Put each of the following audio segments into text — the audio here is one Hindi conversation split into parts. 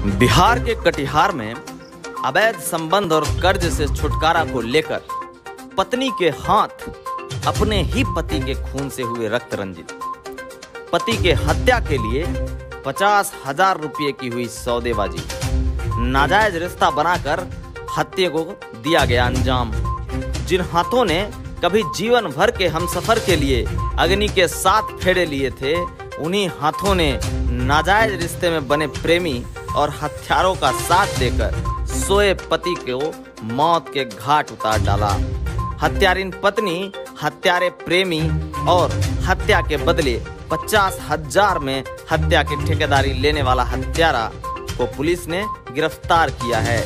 बिहार के कटिहार में अवैध संबंध और कर्ज से छुटकारा को लेकर पत्नी के हाथ अपने ही पति के खून से हुए रक्त रंजित। पति के हत्या के लिए 50,000 रुपये की हुई सौदेबाजी। नाजायज रिश्ता बनाकर हत्या को दिया गया अंजाम। जिन हाथों ने कभी जीवन भर के हमसफर के लिए अग्नि के 7 फेरे लिए थे, उन्हीं हाथों ने नाजायज रिश्ते में बने प्रेमी और हत्यारों का साथ देकर सोए पति को मौत के घाट उतार डाला। हत्यारिन पत्नी, हत्यारे प्रेमी और हत्या के बदले 50,000 में हत्या की ठेकेदारी लेने वाला हत्यारा को पुलिस ने गिरफ्तार किया है।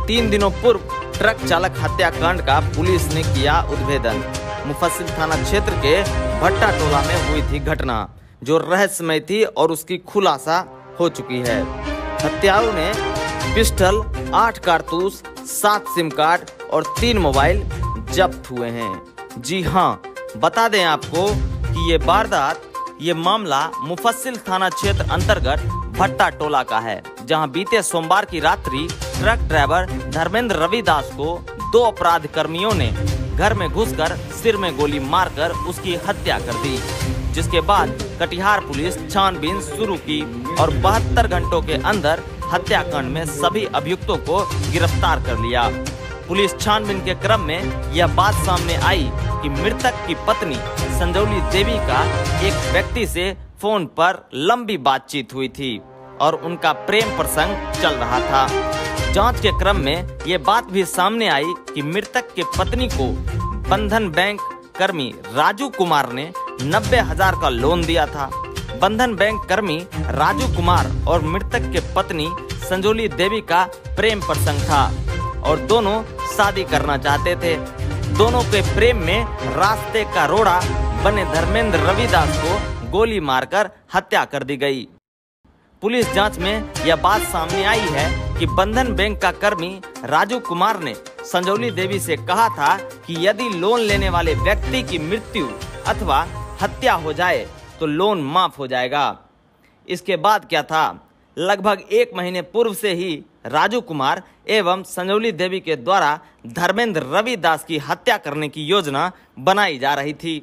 3 दिनों पूर्व ट्रक चालक हत्याकांड का पुलिस ने किया उद्भेदन। मुफस्सिल थाना क्षेत्र के भट्टा टोला में हुई थी घटना, जो रहस्यमय थी और उसकी खुलासा हो चुकी है। हत्यारों ने पिस्टल, 8 कारतूस, 7 सिम कार्ड और 3 मोबाइल जब्त हुए हैं। जी हाँ, बता दें आपको कि ये मामला मुफस्सिल थाना क्षेत्र अंतर्गत भट्टा टोला का है, जहां बीते सोमवार की रात्रि ट्रक ड्राइवर धर्मेंद्र रविदास को 2 अपराध कर्मियों ने घर में घुसकर सिर में गोली मारकर उसकी हत्या कर दी। जिसके बाद कटिहार पुलिस छानबीन शुरू की और 72 घंटों के अंदर हत्याकांड में सभी अभियुक्तों को गिरफ्तार कर लिया। पुलिस छानबीन के क्रम में यह बात सामने आई कि मृतक की पत्नी संजौली देवी का एक व्यक्ति से फोन पर लंबी बातचीत हुई थी और उनका प्रेम प्रसंग चल रहा था। जांच के क्रम में ये बात भी सामने आई कि मृतक के पत्नी को बंधन बैंक कर्मी राजू कुमार ने 90,000 का लोन दिया था। बंधन बैंक कर्मी राजू कुमार और मृतक के पत्नी संजौली देवी का प्रेम प्रसंग था और दोनों शादी करना चाहते थे। दोनों के प्रेम में रास्ते का रोड़ा बने धर्मेंद्र रविदास को गोली मारकर हत्या कर दी गई। पुलिस जांच में यह बात सामने आई है कि बंधन बैंक का कर्मी राजू कुमार ने संजौली देवी से कहा था कि यदि लोन लेने वाले व्यक्ति की मृत्यु अथवा हत्या हो जाए तो लोन माफ हो जाएगा। इसके बाद क्या था, लगभग 1 महीने पूर्व से ही राजू कुमार एवं संजौली देवी के द्वारा धर्मेंद्र रविदास की हत्या करने की योजना बनाई जा रही थी।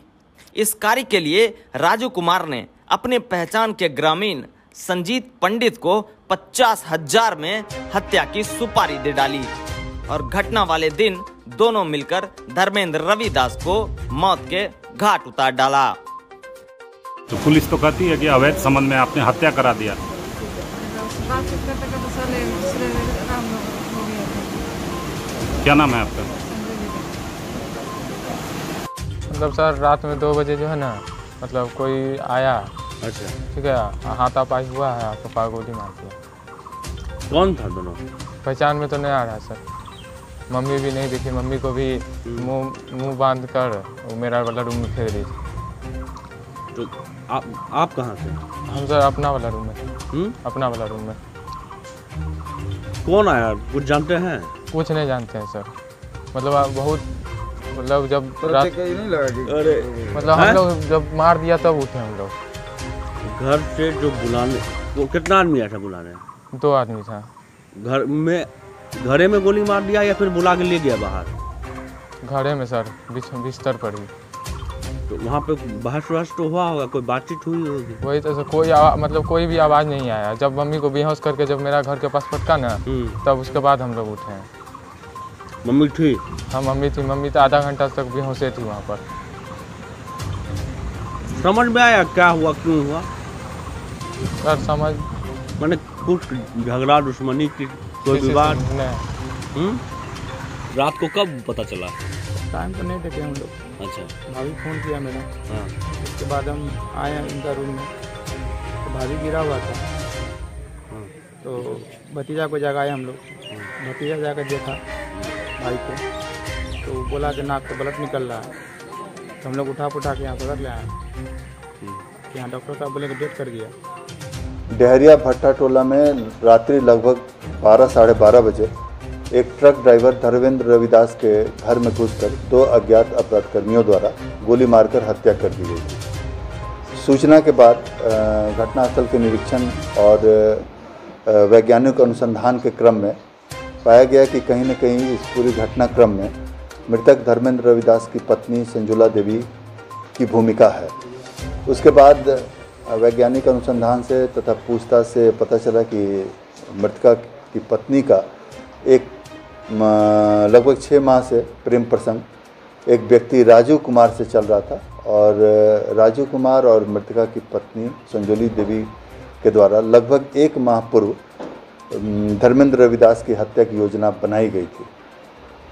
इस कार्य के लिए राजू कुमार ने अपने पहचान के ग्रामीण संजीत पंडित को 50,000 में हत्या की सुपारी दे डाली और घटना वाले दिन दोनों मिलकर धर्मेंद्र रविदास को मौत के घाट उतार डाला। तो पुलिस तो कहती है कि अवैध संबंध में आपने हत्या करा दिया। क्या नाम है आपका? मतलब सर, रात में 2 बजे जो है ना, मतलब कोई आया। अच्छा, ठीक है, हाथापाई हुआ है, आपको पार गोली मार दिया। कौन था दोनों? पहचान में तो नहीं आ रहा सर। मम्मी भी नहीं दिखी, मम्मी को भी मुंह बांध कर मेरा वाला रूम में फेर दी। तो आप कहाँ से? हम सर अपना वाला रूम में। अपना वाला रूम में। कौन आया, कुछ जानते हैं? कुछ नहीं जानते हैं सर। मतलब आप बहुत, मतलब जब रात नहीं लगा, अरे मतलब हम लोग जब मार दिया तब उठे हम लोग। घर से जो बुलाने, वो कितना आदमी आया था बुलाने? 2 आदमी था। घरे में गोली मार दिया या फिर बुला के ले गया बाहर? घरे में सर, बिस्तर पर ही। तो वहाँ पे बहस तो हुआ होगा, कोई बातचीत हुई होगी? वही तो सर, मतलब कोई भी आवाज़ नहीं आया। जब मम्मी को बेहोश करके जब मेरा घर के पास पटका ना, तब उसके बाद हम लोग उठे हैं। मम्मी थी? हाँ, मम्मी थी। मम्मी तो आधा घंटा तक बेहोश थी वहाँ पर। समझ में आया क्या हुआ, क्यों हुआ सर? समझ मैंने कुछ झगड़ा, दुश्मनी की कोई विवाद नहीं। रात को कब पता चला? टाइम तो नहीं देखे हम लोग। अच्छा, भाभी फ़ोन किया मेरा। हाँ। उसके बाद हम आए इनका रूम में, तो भाभी गिरा हुआ था। हाँ। तो भतीजा को जगाए हम लोग। भतीजा जाकर देखा भाई को, तो बोला कि नाक से ब्लड निकल रहा है। तो हम लोग उठा के यहाँ पकड़ ले आए। यहाँ डॉक्टर साहब बोले कि डेथ कर गया। डहरिया भट्टा टोला में रात्रि लगभग 12 साढ़े 12 बजे एक ट्रक ड्राइवर धर्मेंद्र रविदास के घर में घुसकर 2 अज्ञात अपराधकर्मियों द्वारा गोली मारकर हत्या कर दी गई। सूचना के बाद घटनास्थल के निरीक्षण और वैज्ञानिक अनुसंधान के क्रम में पाया गया कि कहीं न कहीं इस पूरी घटनाक्रम में मृतक धर्मेंद्र रविदास की पत्नी संजुला देवी की भूमिका है। उसके बाद वैज्ञानिक अनुसंधान से तथा पूछताछ से पता चला कि मृतका की पत्नी का एक लगभग 6 माह से प्रेम प्रसंग एक व्यक्ति राजू कुमार से चल रहा था और राजू कुमार और मृतका की पत्नी संजुली देवी के द्वारा लगभग 1 माह पूर्व धर्मेंद्र रविदास की हत्या की योजना बनाई गई थी।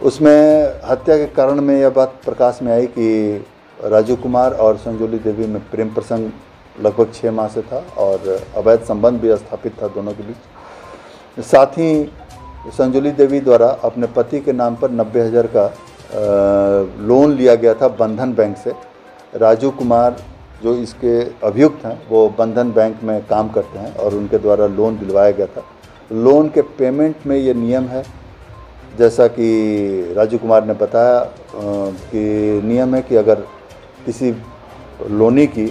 उसमें हत्या के कारण में यह बात प्रकाश में आई कि राजू कुमार और संजुली देवी में प्रेम प्रसंग लगभग 6 माह से था और अवैध संबंध भी स्थापित था दोनों के बीच। साथ ही संजुली देवी द्वारा अपने पति के नाम पर 90,000 का लोन लिया गया था बंधन बैंक से। राजू कुमार जो इसके अभियुक्त हैं वो बंधन बैंक में काम करते हैं और उनके द्वारा लोन दिलवाया गया था। लोन के पेमेंट में ये नियम है, जैसा कि राजू कुमार ने बताया कि नियम है कि अगर किसी लोनी की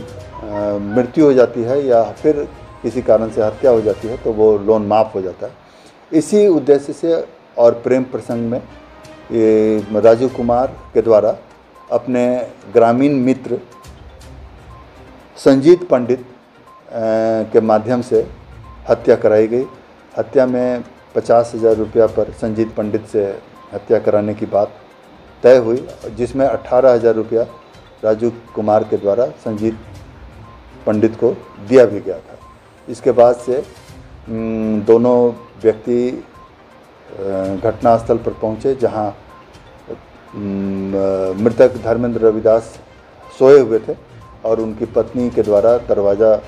मृत्यु हो जाती है या फिर किसी कारण से हत्या हो जाती है तो वो लोन माफ़ हो जाता है। इसी उद्देश्य से और प्रेम प्रसंग में ये राजू कुमार के द्वारा अपने ग्रामीण मित्र संजीत पंडित के माध्यम से हत्या कराई गई। हत्या में 50,000 रुपया पर संजीत पंडित से हत्या कराने की बात तय हुई, जिसमें 18,000 रुपया राजू कुमार के द्वारा संजीत पंडित को दिया भी गया था। इसके बाद से दोनों व्यक्ति घटनास्थल पर पहुंचे जहां मृतक धर्मेंद्र रविदास सोए हुए थे और उनकी पत्नी के द्वारा दरवाज़ा,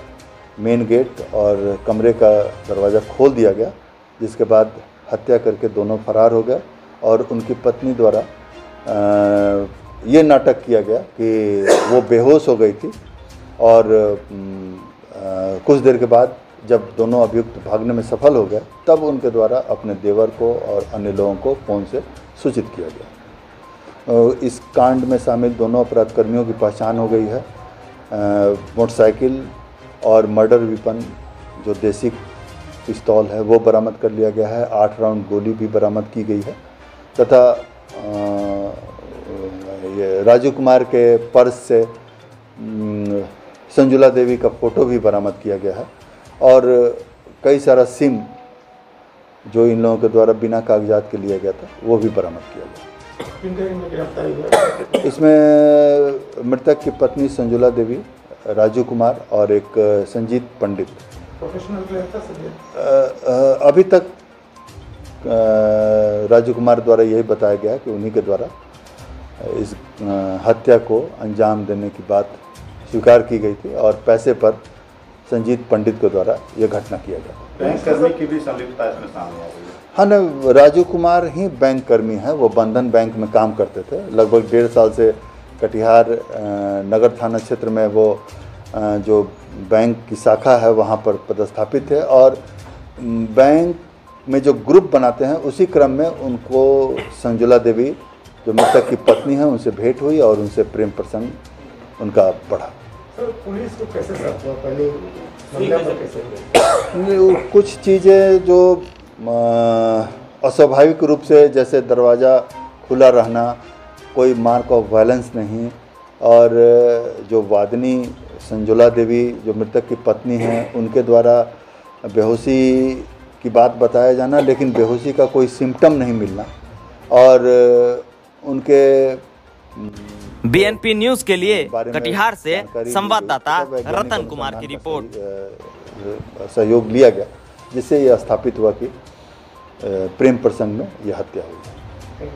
मेन गेट और कमरे का दरवाज़ा खोल दिया गया, जिसके बाद हत्या करके दोनों फरार हो गए। और उनकी पत्नी द्वारा ये नाटक किया गया कि वो बेहोश हो गई थी और कुछ देर के बाद जब दोनों अभियुक्त भागने में सफल हो गए तब उनके द्वारा अपने देवर को और अन्य लोगों को फ़ोन से सूचित किया गया। इस कांड में शामिल दोनों अपराधकर्मियों की पहचान हो गई है। मोटरसाइकिल और मर्डर वेपन जो देसी पिस्तौल है वो बरामद कर लिया गया है। 8 राउंड गोली भी बरामद की गई है तथा ये राजू कुमार के पर्स से संजुला देवी का फ़ोटो भी बरामद किया गया है और कई सारा सिम जो इन लोगों के द्वारा बिना कागजात के लिया गया था वो भी बरामद किया गया। इसमें मृतक की पत्नी संजुला देवी, राजू कुमार और एक संजीत पंडित। प्रोफेशनल प्लेयर था संजीत? अभी तक राजू कुमार द्वारा यही बताया गया कि उन्हीं के द्वारा इस हत्या को अंजाम देने की बात स्वीकार की गई थी और पैसे पर संजीत पंडित के द्वारा यह घटना किया गया। बैंक कर्मी की भी संलिप्तता इसमें शामिल हो गई? हाँ न, राजू कुमार ही बैंक कर्मी हैं। वो बंधन बैंक में काम करते थे। लगभग 1.5 साल से कटिहार नगर थाना क्षेत्र में वो जो बैंक की शाखा है वहाँ पर पदस्थापित थे और बैंक में जो ग्रुप बनाते हैं उसी क्रम में उनको संजुला देवी जो मृतक की पत्नी है उनसे भेंट हुई और उनसे प्रेम प्रसंग उनका बढ़ा। सर, पुलिस को कैसे साथ हुआ? पहले मामला पर कैसे? कुछ चीज़ें जो अस्वाभाविक रूप से, जैसे दरवाज़ा खुला रहना, कोई मार्क ऑफ वायलेंस नहीं और जो वादनी संजुला देवी जो मृतक की पत्नी हैं उनके द्वारा बेहोशी की बात बताया जाना, लेकिन बेहोशी का कोई सिम्टम नहीं मिलना और उनके बीएनपी न्यूज के लिए कटिहार से संवाददाता रतन कुमार की रिपोर्ट। सहयोग लिया गया जिससे यह स्थापित हुआ कि प्रेम प्रसंग में यह हत्या हुई।